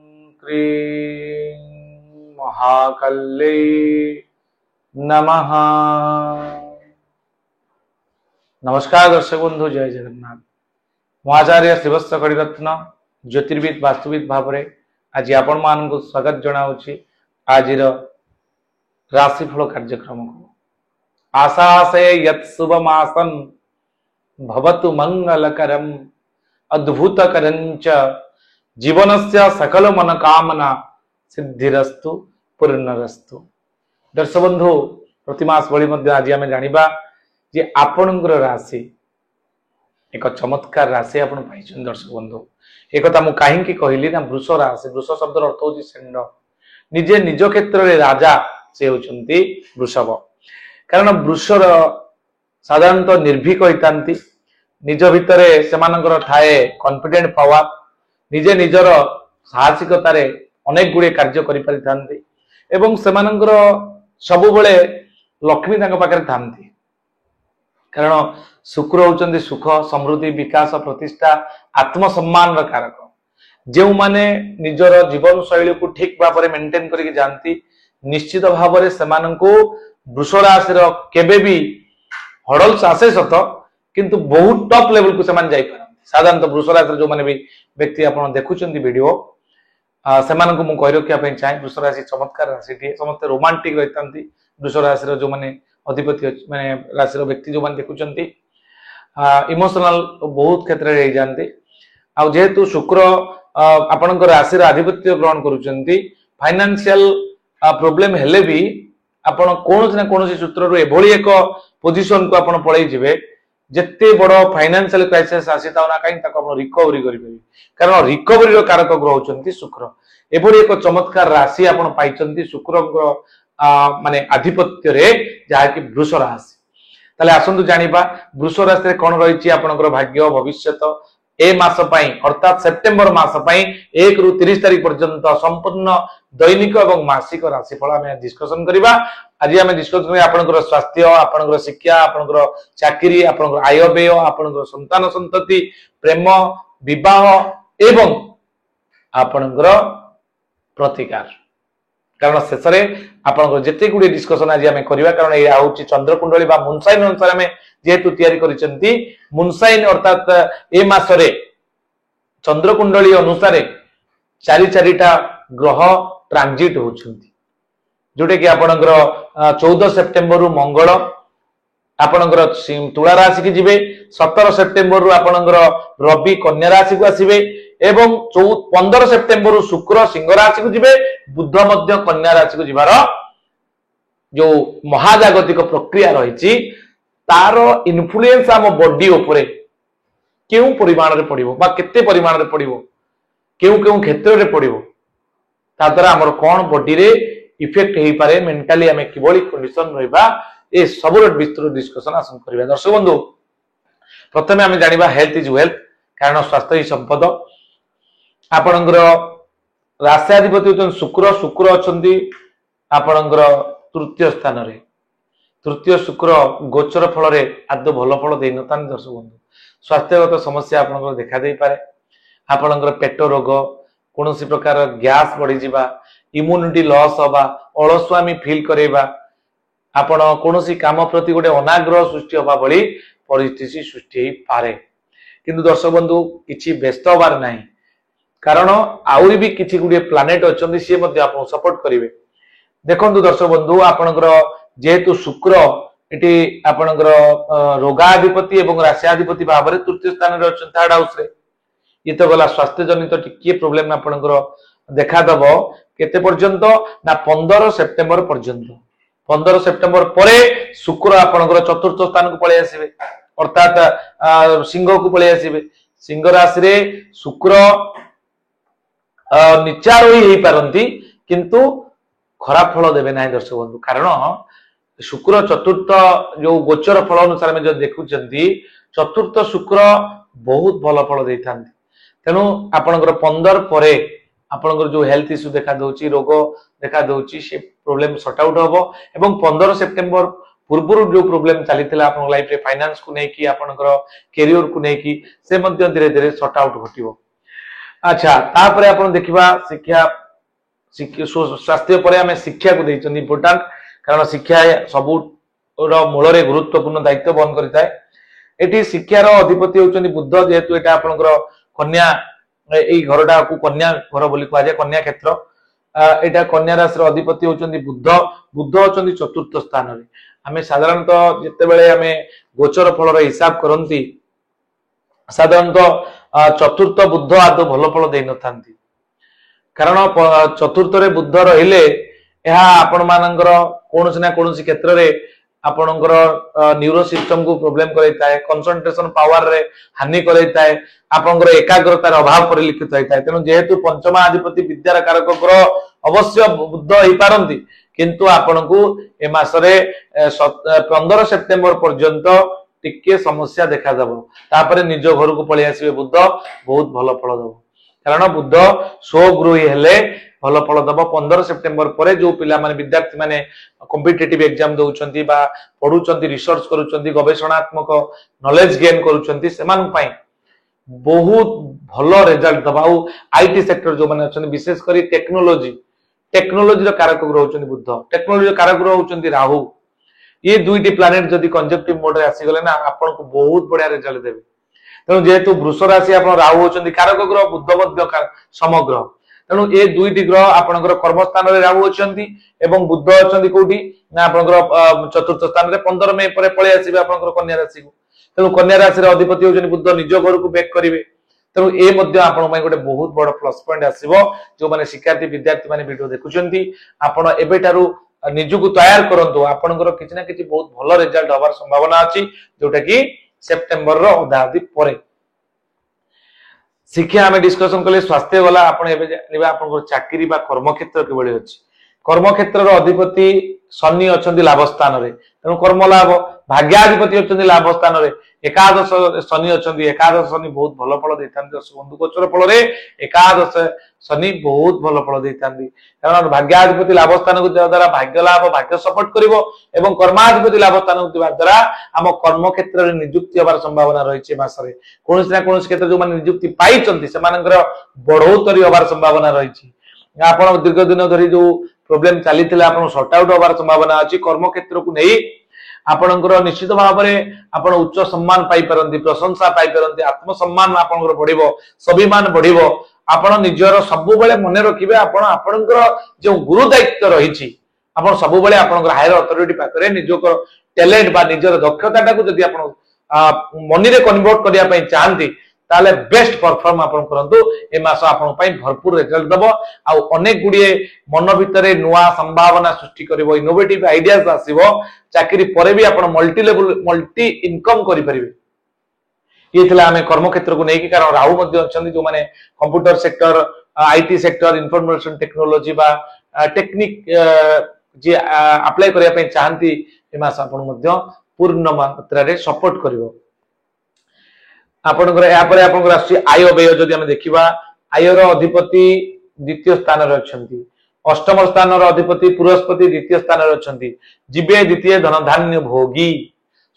क्रीं महाकल्यै नमः। नमस्कार दर्शक बंधु, जय जगन्नाथ। मु आचार्य श्रीवत्स कड़ीरत्न ज्योतिर्विद वास्तुविद भाव आज आपण मान को स्वागत जनाऊँगी। आज राशिफल कार्यक्रम को आशा से यत् शुभमासन भवतु मंगलकरम अद्भुतकरंच जीवनस्य सकल मनोकामना सिद्धिरस्तु पूर्णरस्तु। दर्शक बंधु, प्रतिमास भली आज आम जानिबा जे आपणकर राशि एक चमत्कार राशि आपण पाइछन। दर्शक बंधु, एक कथा मु काहेकि कहली ना, वृष राशि, वृष शब्दर अर्थ होची षेंड। निजे निज क्षेत्र में राजा से होचंती वृषभ। कारण वृषर साधारणतः निर्भीक होइतांती, निज भितरे सेमानकर थाए कॉन्फिडेंट पावर, निजे निजर साहसिकतार अनेक गुड़े कार्य करि परिथांती एवं सेमानकर सबु बेले लक्ष्मी तांको पाखरे थांती। कारण शुक्र होचंती सुख, समृद्धि, विकास, प्रतिष्ठा, आत्मसम्मान कारक। जो माने निजर जीवन शैली को ठीक भाव में मेंटेन करके जानती, निश्चित भाव में सेमानंको वृष राशि केबे भी हडल्स आसे सत, किंतु बहुत टॉप लेवल को सेमान जाई पारंती। साधारणतः वृष राशि जो माने भी व्यक्ति आपण देखुचंती वीडियो सेमानंको मु कहि रखिया पई चाहे। वृष राशि चमत्कार राशि टी, समस्त रोमांटिक रहितांती। वृष राशि जो माने अधिपति माने राशि व्यक्ति जो माने देखुचंती इमोशनल बहुत क्षेत्र रे जानती। आ जेहेतु शुक्र आपनकर राशि रा अधिपत्य ग्रहण करूचंती, फाइनेंशियल प्रॉब्लम हेले भी आपण कोनोसी ना कोनोसी सूत्र रो एभली एक पोजीशन को आपण पळै जिवे, जेते बड़ फाइनेंशियल क्राइसिस आसीता ना काई ताको आपण रिकवरी करि परिबे। कारण रिकवरी रो कारक ग्रह होचंती शुक्र। एभली एक चमत्कार राशि आपण पाइचंती शुक्र माने आधिपत्य रे, जहा कि वृष राशि। ताले आसंतु जानिबा वृष राशि रे कोन रहिछि आपनकर भाग्य भविष्यत ए मास पई, अर्थात सेप्टेम्बर मास पई 1 रु 30 तारिख पर्यंत संपूर्ण दैनिक एवं मासिक राशिफल आमे डिस्कशन करिबा। आज आमे डिस्कशन करिबा आपनकर स्वास्थ्य, आपनकर शिक्षा, आपनकर चाकरी, आपनकर आय व्यय, आपनकर संतान संतति, प्रेम, विवाह एवं आपनकर प्रतिकार। कारण शेष में आपन जिते गुड़े डिस्कसन आज आम करवा, कारण यह हूँ चंद्रकुंडली बा मुनसाइन अनुसार आम जेहेतु तैयारी करिसेंती मुनसाइन, अर्थात ए मासरे चंद्रकुंडली अनुसार चारि चारिटा ग्रह ट्रांजिट होचंती, जोटे कि आपनकर 14 सेप्टेम्बर रु मंगल आपनकर तुला राशि की जिवे, 17 सेप्टेम्बर रु आपनकर रवि कन्या राशि को आसीबे एवं 15 सेप्टेम्बर रु शुक्र सिंह राशि को जिवे, बुध मध्य कन्या राशि को जिबार जो महाजागतिक प्रक्रिया रही तार इन्फ्लुएंस आम बॉडी उपरे केउ परिमाण रे पड़िबो बा केते परिमाण रे पड़िबो, केउ केउ क्षेत्र रे पड़िबो, ता द्वारा हमर कोन बॉडी रे इफेक्ट हेई पारे, मेंटली हमें किबोली कंडीशन रहबा, ए सब विस्तृत डिस्कशन आसन करबा। दर्शक बंधु, प्रथमे हमें जानिबा हेल्थ इज वेल्थ, कारण स्वास्थ्य ही संपद। आपनकर राष्ट्राधिपति होचन शुक्र, शुक्र अछंती आपनकर तृतीय स्थान रे। तृतीय शुक्र गोचर फल रे आदो भल फल देई नतान। दर्शक बंधु, स्वास्थ्यगत समस्या आपनकर देखा देई पारे। आपनकर पेट रोग, कोनोसी प्रकार गैस बढ़ी जिबा, इम्यूनिटी लॉस होबा, अलस्वामी फील करेबा, आपण कोनोसी काम प्रति गोटे अनाग्रह सृष्टि होबा भली परिस्थिति सृष्टि हेई पारे। किंतु दर्शक बंधु, किछि व्यस्त होबार नाही, कारण आउरी भी किछि गुडे प्लानेट अछंती, से मध्ये आपन सपोर्ट करिवे। देखंतु दर्शक बंधु, आपनकर जेहेतु शुक्र एटी आपनकर रोगाधिपति एवं राशियाधिपति भाव में तृतीय स्थान रे अछन, थर्ड हाउस रे। ये तो गला स्वास्थ्य जनित टिके प्रॉब्लम आपनकर देखा दबो केते पर्यंत ना 15 सेप्टेम्बर पर्यंत। 15 सेप्टेम्बर परे शुक्र आपनकर चतुर्थ स्थान को पळे आसीबे, अर्थात सिंह को पळे आसीबे। सिंह राशि रे शुक्र निचारोही हेई पारंती, किंतु खराब फल देबे नाही दर्शक बंधु। कारण शुक्र चतुर्थ जो गोचर फल अनुसार में जो देखुचंती, चतुर्थ शुक्र बहुत भल फल देइथांती। तेनु आपनकर 15 परे आपनकर जो हेल्थ इश्यू देखा दउची, रोग देखा दउची, से प्रॉब्लम सॉर्ट आउट होबो एवं 15 सेप्टेम्बर पूर्व जो प्रॉब्लम चली आपन लाइफ रे, फाइनेंस को नेकी, आपनकर कैरियर को नेकी, से मध्य धीरे धीरे सॉर्ट आउट घटिबो। अच्छा तापर आपण देखिबा शिक्षा स्वास्थ्य पर आम शिक्षा को देइछन इम्पोर्टेंट कारण शिक्षा सबू मूल गुरुत्वपूर्ण दायित्व बहन करिଥାଏ एटी शिक्षार अधिपति होउछन बुद्ध जेहेतु एटा आपनकर कन्या एई घरटा को कन्या घर बोली कहा जाय कन्या क्षेत्र एटा कन्या राशि अधिपति होउछन बुद्ध बुद्ध होउछन चतुर्थ स्थान रे आमे साधारणतः जेतेबेले आमे गोचर फल रो हिसाब करंती साधारणतः चतुर्थ बुद्ध आदौ भल फल देई नथांती कारण चतुर्थ रे बुद्ध रहिले यह आपण मानकर कोनोसी ना कोनोसी क्षेत्र रे आपणकर न्यूरो सिस्टम को प्रॉब्लम करैताय कंसंट्रेशन पावर रे हानि करैताय आपणकर एकाग्रतार अभाव परिलक्षित होइताय तेनु जेहेतु पंचमाधिपति विद्यार कारक ग्रह अवश्य बुद्ध होई पारंती किंतु आपणकू ए मासरे 15 सेप्टेम्बर पर्यंत टिके समस्या देखा जाबो तापरे निज घर को पळि आसीबे बुद्ध बहुत भलो फल दबो कारण बुद्ध स्वगृही हेले भल फल दब 15 सेप्टेम्बर पर जो पिला माने विद्यार्थी माने कॉम्पिटिटिव एग्जाम दउचंती बा पढुचंती रिसर्च करूचंती गवेषणात्मक नॉलेज गेन करूचंती सेमान पई बहुत भलो रिजल्ट दबा आ आईटी सेक्टर जो माने अछन विशेष करी टेक्नोलॉजी रो कारक ग्रह होचंती बुद्ध टेक्नोलॉजी रो कारक ग्रह होचंती राहु ये दुईटी प्लैनेट जदी कंजक्टिव मोड रे आसी गले ना आपन को बहुत बढ़िया रिजल्ट देबे तेणु जेहेतु वृष राशि आप राहु होचंती कारक ग्रह बुद्ध मध्य समग्र तेणु ये दुईटी ग्रह आपनकर कर्मस्थान रे राहु होचंती एवं बुद्ध होचंती कोठी ना आपनकर चतुर्थ स्थान रे 15 मई परे पळे आसीबे आपनकर कन्या राशि को तेणु कन्या राशि रे अधिपति होचंती बुद्ध निज घर को बैक करिवे तेणु ए मध्य आपण पई गोटे बहुत बड़ प्लस पॉइंट आसीबो जो माने शिक्षार्थी विद्यार्थी माने वीडियो देखुचंती आपण एबेटारू निजुक तैयार करंतु आपनकर किछि ना किछि बहुत भलो रिजल्ट होबार संभावना अछि जोटा कि सेप्टेम्बर रो अधादि परे शिक्षा आमे डिस्कशन कले स्वास्थ्य वाला आपण एबे जानिबा आपनकर चाकरी बा कर्म क्षेत्र के बळे अछि कर्म क्षेत्र रो अधिपति शनि अछंती लाभ स्थान रे तेणु कर्म लाभ भाग्याधिपति अछंती लाभ स्थान रे एकादश शनि अछंती एकादश शनि बहुत भलो फल दैतांती बंधु गोचर फल रे एकादश शनि बहुत भलो फल दैतांती कारण भाग्याधिपति लाभ स्थान को द्वारा भाग्य लाभ भाग्य सपोर्ट करिवो एवं कर्माधिपति लाभ स्थान को द्वारा हम कर्म क्षेत्र रे नियुक्ति होबार संभावना रहिছে मासरे कोनोसी ना कोनोसी क्षेत्र जो माने नियुक्ति पाइचंती सेमानकर बढ़ोतरी होबार संभावना रहिছে आपण दीर्घ दिन धरि जो प्रॉब्लम चली आपण सॉर्ट आउट होबार संभावना अछि कर्म क्षेत्र को नहीं आपणकर निश्चित भाव में आपण उच्च सम्मान पाई परंती प्रशंसा पाई परंती आत्मसम्मान आपणकर बढ़िबो स्वाभिमान बढ़िबो आपण निजर सब बेले मन रखिबे आपण आपणकर जो गुरु दायित्व रहिछि आपण सब बेले आपणकर हायर अथॉरिटी पाखरे निजकर टैलेंट बा निजर दक्षताटा को जदि आपण मनी रे कन्वर्ट करिया पई चाहंती ताले बेस्ट परफॉर्म आपण करंतु ए मास आपण पई भरपूर रिजल्ट दबो आ अनेक गुडिए मन भितरे नुवा संभावना सृष्टि करिवो इनोवेटिव आइडियाज आसीबो चाकरी परे भी आपण मल्टी लेवल मल्टी इनकम करि परिबे ये थिला हमें कर्म क्षेत्र को नेकी कारण राहु मध्ये अछंती जो माने computer sector IT sector information technology बा टेक्निक जे अप्लाई करिया पई चाहंती ए मास आपण मध्ये पूर्ण मात्रा रे सपोर्ट करिवो आपनकर या परे आपनकर राष्ट्रीय आय व्यय जदि हम देखिबा आयर अधिपति द्वितीय स्थान रे अछंती अष्टम स्थान रे अधिपति बृहस्पति द्वितीय स्थान रे अछंती जीवे द्वितीय धन धान्य भोगी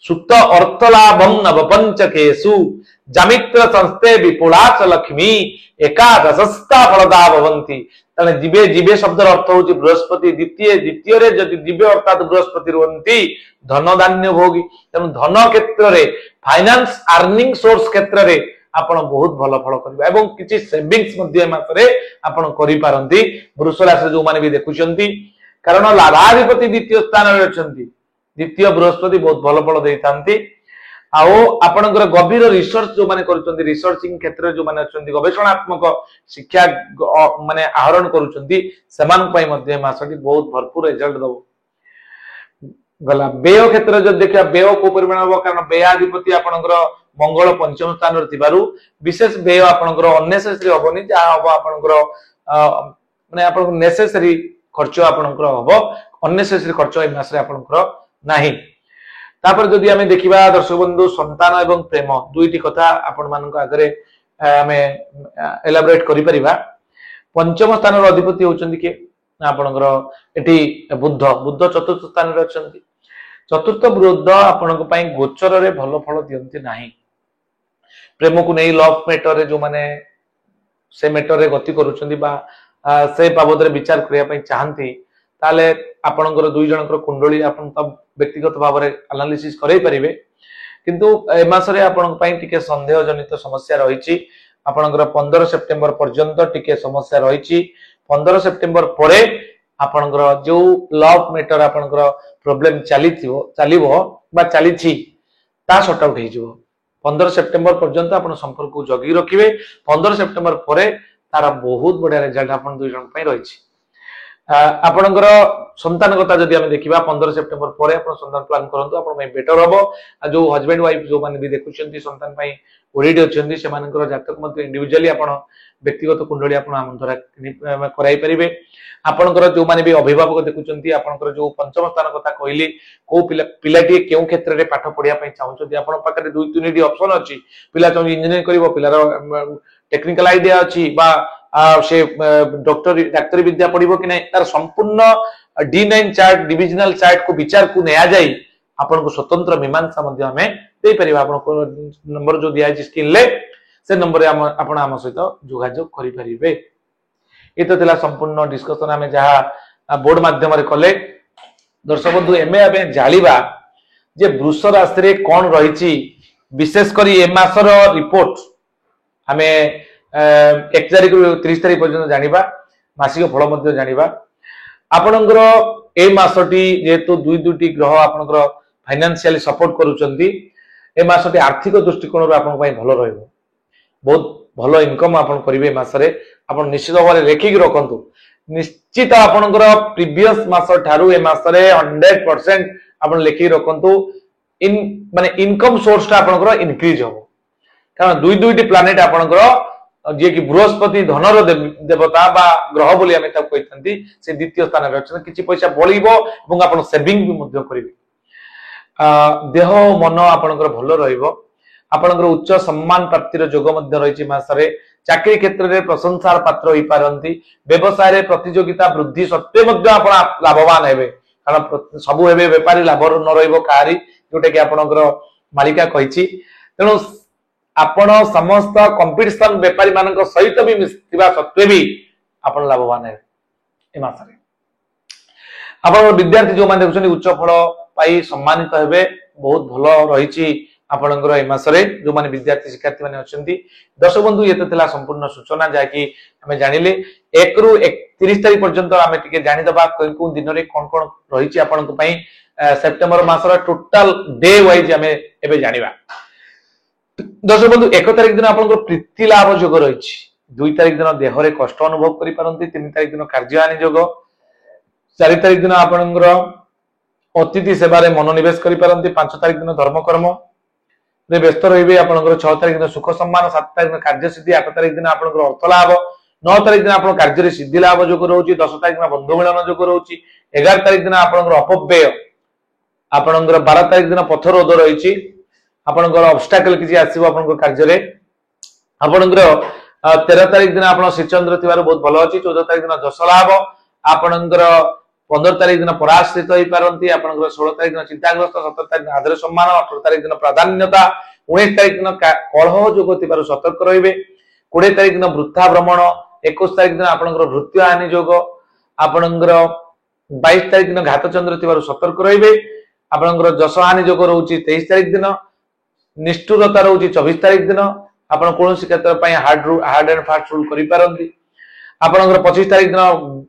सुत अर्थ लाभम नवपंचकेषु जमित्र संस्थे विपुलाच लक्ष्मी एकादशस्ता फलदा भवन्ति तने जीवे जीवे शब्दर अर्थ होची बृहस्पति द्वितीय रे जदि जीवे अर्थात बृहस्पति रहंती धन धान्य भोगी तने धन क्षेत्र रे फाइनेंस अर्निंग सोर्स क्षेत्र रे आपण बहुत भलो फल करबा एवं किछि सेविंग्स मध्ये मात्रे आपण करि पारंती वृष राशि जो माने भी देखुचंती कारण लाभाधिपति द्वितीय स्थान रे अछंती द्वितीय बृहस्पति बहुत भलो फल दैतांती आओ आपनकर गभीर रिसर्च जो माने करूचंती रिसर्चिंग क्षेत्र जो माने अछंती गवेषणात्मक शिक्षा माने आहरण करूचंती समान पई मध्ये मासटी बहुत भरपूर रिजल्ट दबो गला व्यय क्षेत्र जो देखिया व्यय को परिमाण हो कारण व्ययाधिपति आपनकर मंगल पंचम स्थान रे थिबारु विशेष व्यय आपनकर अननेसेसरी होबनी जा हो आपनकर माने आपन नेसेसरी खर्च आपनकर होबो अननेसेसरी खर्च ए मास रे आपनकर नाही तापर जदि हमें देखिबा दर्शक बंधु संतान एवं प्रेम दुईटी कथा आपण मानक आगरे हमें एलाबोरेट करि परिबा पंचम स्थान रे अधिपति होचंदी के आपनकर एठी बुद्ध बुद्ध चतुर्थ स्थान रे अछंती चतुर्थ बुद्ध आपनक पई गोचर रे भलो फल दियंती नाही प्रेम को नै लव मैटर रे जो माने से मैटर रे गति करूछंती बा से बाबद रे विचार करिया पई चाहंती ताले आपनकर दुई जनकर कुंडली आपन त व्यक्तिगत भाव रे एनालिसिस करै परिबे किंतु ए मासरे आपन पई टिके संदेह जनित समस्या रहिछि आपनकर 15 सेप्टेम्बर पर्यंत टिके समस्या रहिछि 15 सेप्टेम्बर परे आपनकर जो लव मैटर आपनकर प्रॉब्लम चलिबो बा चलिछि ता सॉर्ट आउट हे जिवो 15 सेप्टेम्बर पर्यंत आपण संपर्क को जगी रखिबे 15 सेप्टेम्बर परे तारा बहुत बढ़िया रिजल्ट आपण दुई जन पई रहिछि आपणकर संतान कथा जदि आमे देखिबा 15 सेप्टेम्बर परे आपण संतान प्लान करंतु आपण में बेटर हबो जो हस्बैंड वाइफ जो माने भी देखुछंती संतान पई ओरिड अछंती से मानकर जातक मत इंडिविजुअली आपण व्यक्तिगत कुंडली आपण आम द्वारा कराई परिबे आपणकर जो माने भी अभिभावक देखुछंती आपणकर जो पंचम स्थान कथा कहली को पिलाटी केउ क्षेत्र रे पाठ पढिया पई चाहउछंती आपण पाखरे दुई तीनटी ऑप्शन अछि पिला चाहू इंजीनियरिंग करिवो पिलार टेक्निकल आईडिया अछि बा से डाक्तरी विद्या पढ़िबो कि नहीं तार संपूर्ण D9 चार्ट डिविजनल चार्ट को विचार को नया जाई आपन को स्वतंत्र मीमांसा मध्य हमें दे परिबा आपन को नंबर जो दिया स्क्रीन ले से नंबर रे आपण हम सहित जोगाजोग करि परिबे ए तो थिला संपूर्ण डिस्कशन हमें जहा बोर्ड माध्यम रे कले दर्शक बंधु एमे आबे जालिबा जे वृष राशि रे कोन रहिछि विशेष करी ए मासर रिपोर्ट हमें 1 तारिख रु 30 तारिख पर्यंत जानिबा मासिक फल मध्य जानिबा आपनकर ए मासटी जेतु दुई दुटी ग्रह आपनकर फाइनेंशियली सपोर्ट करूचंती ए मासटी आर्थिक दृष्टिकोण रो आपन पई भलो रहइबो बहुत भलो इनकम आपन करिवे मासरे आपन निश्चित भाबरे लेखिक रखंतु निश्चित आपनकर प्रीवियस मास ठारू ए मासरे 100% आपन लेखिक रखंतु इन माने इनकम सोर्स ता आपनकर इंक्रीज हो कारण दुई दुईटी प्लैनेट आपनकर जे कि बृहस्पति धनर देवता बा ग्रह बोली हमें तब कहथंती से द्वितीय स्थान रे अछि किछि पैसा बळिबो एवं आपण सेविंग भी मध्य करिवे देह मन आपनकर भलो रहइबो आपनकर उच्च सम्मान प्राप्ति रो जोग मध्य रहिछि मासरे चाकरी क्षेत्र रे प्रशंसार पात्र होई पारंती व्यवसाय रे प्रतियोगिता वृद्धि सत्ते मध्य आपण लाभवान हेबे कारण सबु हेबे व्यापारी लाभ न रहइबो कारी जोटे कि आपनकर मालिका कहिछि तेनु आपण समस्त कंपटीशन व्यापारी मानक सहित भी मिथिबा सत्वे भी आपण लाभवान है ए मासरे आपण विद्यार्थी जो मान देखुछनी उच्च फल पाई सम्मानित हेबे बहुत भलो रहिछि आपणकर ए मासरे जो माने विद्यार्थी शिक्षार्थी माने अछंती दर्शक बंधु एते थिला संपूर्ण सूचना जा कि हमें जानिले 1 रु 31 तारिख पर्यंत हमें टिके जानि दबा कोन दिन रे कोन कोन रहिछि आपणक पई सेप्टेम्बर मासरा टोटल डे वाइज हमें एबे जानिबा दर्शक बंधु 1 तारिख दिन आपन प्रीति लाभ जोग रही 2 तारिख दिन देहरे कष्ट अनुभव करि पारंती 3 तारिख दिन कार्यहानि जोग 4 तारिख दिन आपन अतिथि सेवा रे मनोनिवेश करि पारंती 5 तारिख दिन धर्म कर्म रे व्यस्त रहिबे आपन 6 तारिख दिन सुख सम्मान 7 तारिख दिन कार्य सिद्धि 8 तारिख दिन आपन अर्थ लाभ 9 तारिख दिन आपन कार्य रे सिद्धि लाभ जोग रहउची 10 तारिख दिन बंधु मिलन जोग रहउची 11 तारिख दिन आपन अपव्यय आपन 12 तारिख दिन पथरोध रहिची आपनकर ऑब्स्टैकल किछि आसीबो आपनकर कार्य रे आपनकर 13 तारिख दिन आपन श्रीचंद्र थिबार बहुत भलो अछि 14 तारिख दिन जस लाभ आपनकर 15 तारिख दिन पराश्रित होई पारंती आपनकर 16 तारिख दिन चिंताग्रस्त 17 तारिख दिन आदर सम्मान 18 तारिख दिन प्राधान्यता 19 तारिख दिन कलह जोग थिबार सतर्क रहिबे 20 तारिख दिन वृथा भ्रमण 21 तारिख दिन आपनकर मृत्यु हानि जोग आपनकर 22 तारिख दिन घात चंद्र थिबार सतर्क रहिबे आपनकर जस हानि जोग रहउची 23 तारिख दिन निष्ठुरता रहउची 24 तारिख दिन आपण कोनोसी क्षेत्र पई हार्ड एंड फास्ट रूल करि पारंती आपनकर 25 तारिख दिन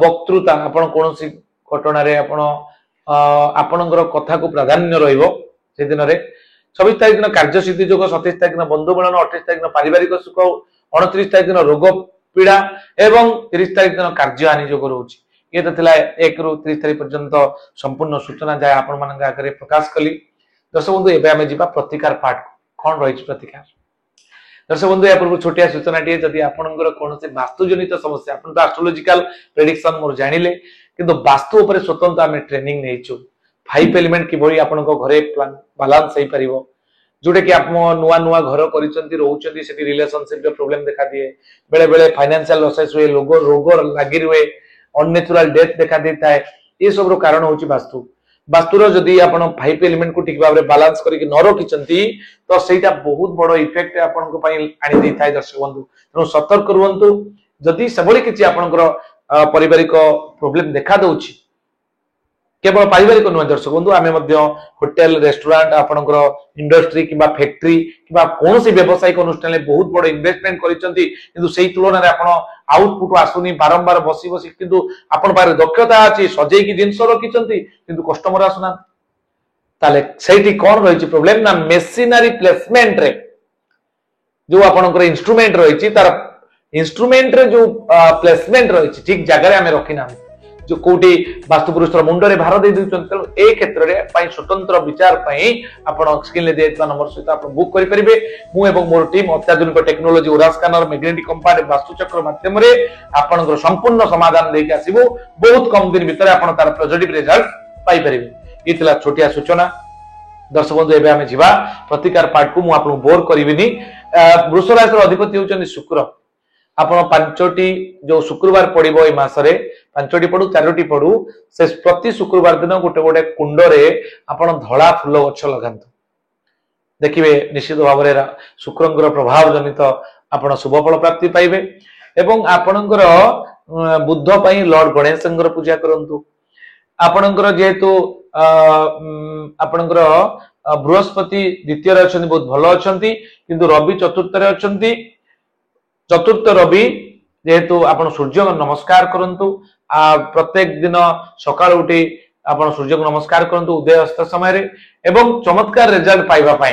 वक्तृता आपण कोनोसी घटना रे आपनकर कथा को प्राधान्य रहइबो से दिन रे 26 तारिख दिन कार्य सिद्धि जोग 27 तारिख दिन बंधु मिलन 28 तारिख दिन पारिवारिक सुख 29 तारिख दिन रोग पीड़ा एवं 30 तारिख दिन कार्यहानि जोग रहउची ये तो थिला 1 रु 30 तारिख पर्यंत संपूर्ण सूचना जाय आपण मानक आगे प्रकाश कली दर्शक बंधु एबे हमें जिबा प्रतिकार पाठ कोन रहिछ प्रतिकार दर्शक बंधु या पूर्व छोटिया सूचना टी जदि आपनकर कोनसे वास्तु जनित समस्या आपन तो एस्ट्रोलॉजिकल प्रेडिक्शन मोर जानिले किंतु वास्तु ऊपर स्वतंत्र हमें ट्रेनिंग नेइछु 5 एलिमेंट कि भई आपनको घरे प्लान बैलेंस सही परिबो जोटे कि आप नुआ नुआ घर करिसंती रहउचंती सेठी रिलेशनशिप रे प्रॉब्लम देखा दिए बेले बेले फाइनेंशियल लॉसेस हुए रोग लागी रुए अननेचुरल डेथ देखा देता है ये सब रो कारण होची वास्तु वास्तुर जदि आपण 5 एलिमेंट को ठीक भाव में बैलेंस करके न रखिचंती तो सेटा बहुत बड़ इफेक्ट आपण को पई आनी दै थाय दर्शक बंधु तेणु सतर्क रुहंतु जदि सबले किछि आपनकर पारिवारिक प्रॉब्लम देखा दउछि केवल पारिवारिक नुह दर्शक बंधु आमे मध्य होटल रेस्टोरेंट आपनकर इंडस्ट्री किबा फैक्ट्री किबा कोनोसी व्यावसायिक अनुष्ठान ले बहुत बड़ इन्वेस्टमेंट करिसंती किंतु सेही तुलना रे आपण आउटपुट आसुनी बारंबार बसी बसी किंतु आपण पारे दक्षता अछि सजै की जिंस रखिसंती किंतु कस्टमर आसुना ताले सेठी कोन रहिछि प्रॉब्लम ना मेशिनरी प्लेसमेंट रे जो आपनकर इंस्ट्रूमेंट रहिछि तार इंस्ट्रूमेंट रे जो प्लेसमेंट रहिछि ठीक जगह रे हमें रखिना जो कोटी वास्तुपुरुषर मुंडरे भार दे दिउछन तेणु ए क्षेत्र रे पई स्वतंत्र विचार पई आपण स्क्रीन ले देता नंबर सहित आपण बुक करि परिबे मु एवं मोर टीम अत्याधुनिक टेक्नोलॉजी ओरा स्कैनर मैग्नेटिक कंपार्ट वास्तु चक्र माध्यम रे आपनकर संपूर्ण समाधान देके आसीबो बहुत कम दिन भीतर आपण तार पॉजिटिव रिजल्ट पाई परिबे इतला छोटिया सूचना दर्शक बंधु एबे हमें जीवा प्रतिकार पार्ट को मु आपन बोर करिविनी वृष राशि अधिपति होचन शुक्र आपण पांचटी जो शुक्रवार पड़िबो ए मासरे पांचटी पड़ू चारोटी पड़ू से प्रति शुक्रवार दिन गोटे गोटे कुंड रे आपण धला फूल गछ लगांतु देखिबे निश्चित भाव रे शुक्रंकर प्रभाव जनित आपण शुभ फल प्राप्ति पाइबे एवं आपणकर बुद्ध पई लॉर्ड गणेशंकर पूजा करंतु आपणकर जेहेतु आपणकर बृहस्पति द्वितीय रे अछंती बहुत भलो अछंती किंतु रवि चतुर्थ रे अछंती चतुर्थ रवि जेहेतु आपण सूर्य नमस्कार करंतु प्रत्येक दिन सकाळ उठी आपण सूर्य को नमस्कार करंतु उदय अस्त समय रे एवं चमत्कार रिजल्ट पाइबा पई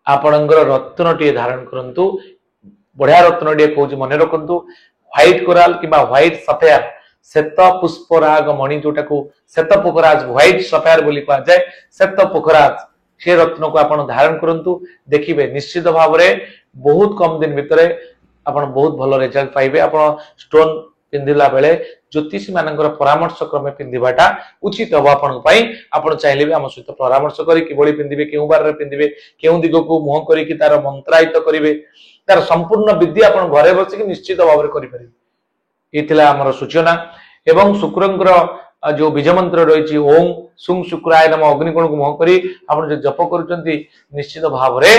आपणकर रत्न टी धारण करंतु बढ़िया रत्न टी कहूची मने रखंतु व्हाइट कोराल किबा व्हाइट सफेयर श्वेत पुष्पराग मणि जोटा को श्वेत पुखराज व्हाइट सफेयर बोली कहा जाए श्वेत पुखराज से रत्न को आपण धारण करंतु देखिबे निश्चित भाव रे बहुत कम दिन भितरे आपण बहुत भलो रिजल्ट पाइबे आपण स्टोन पिंदिला बेले ज्योतिषी मानकर परामर्श क्रमे पिंदिबाटा उचित हबा आपण पई आपण चाहिले भी हम सहित परामर्श करी कि बोली पिंदिबे केउ बार रे पिंदिबे केउ दिग को मुह करी कि तार मंत्रायित करिवे तार संपूर्ण विद्या आपण घरे बसी कि निश्चित भाव रे करि परिबे इतिला हमर सूचना एवं शुक्रंकर जो बीज मंत्र रही ओम सुं शुक्राय नम अग्निकोण को मुह करी आपण जो जप करूचंती निश्चित भाव रे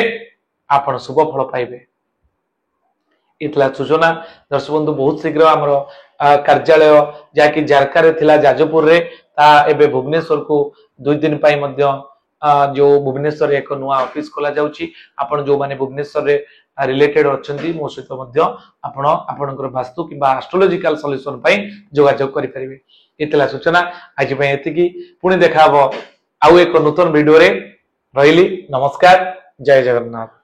आपण शुभ फल पाइबे इतला सूचना दर्शक बंधु बहुत शीघ्र आमर कार्यालय जाकि जारका रे थिला जाजपुर रे ता एबे भुवनेश्वर को 2 दिन पाई मध्य जो भुवनेश्वर रे एक नुआ ऑफिस खोला जाउची आपण जो माने भुवनेश्वर रे रिलेटेड अछंती मो सहित मध्य आपण आपनकर वास्तु किबा एस्ट्रोलॉजिकल सॉल्यूशन पई जोगाजोग करि परिबे इतला सूचना आज पई एतिकी पुणी देखाबो आउ एक नूतन वीडियो रे रहिली नमस्कार जय जगन्नाथ।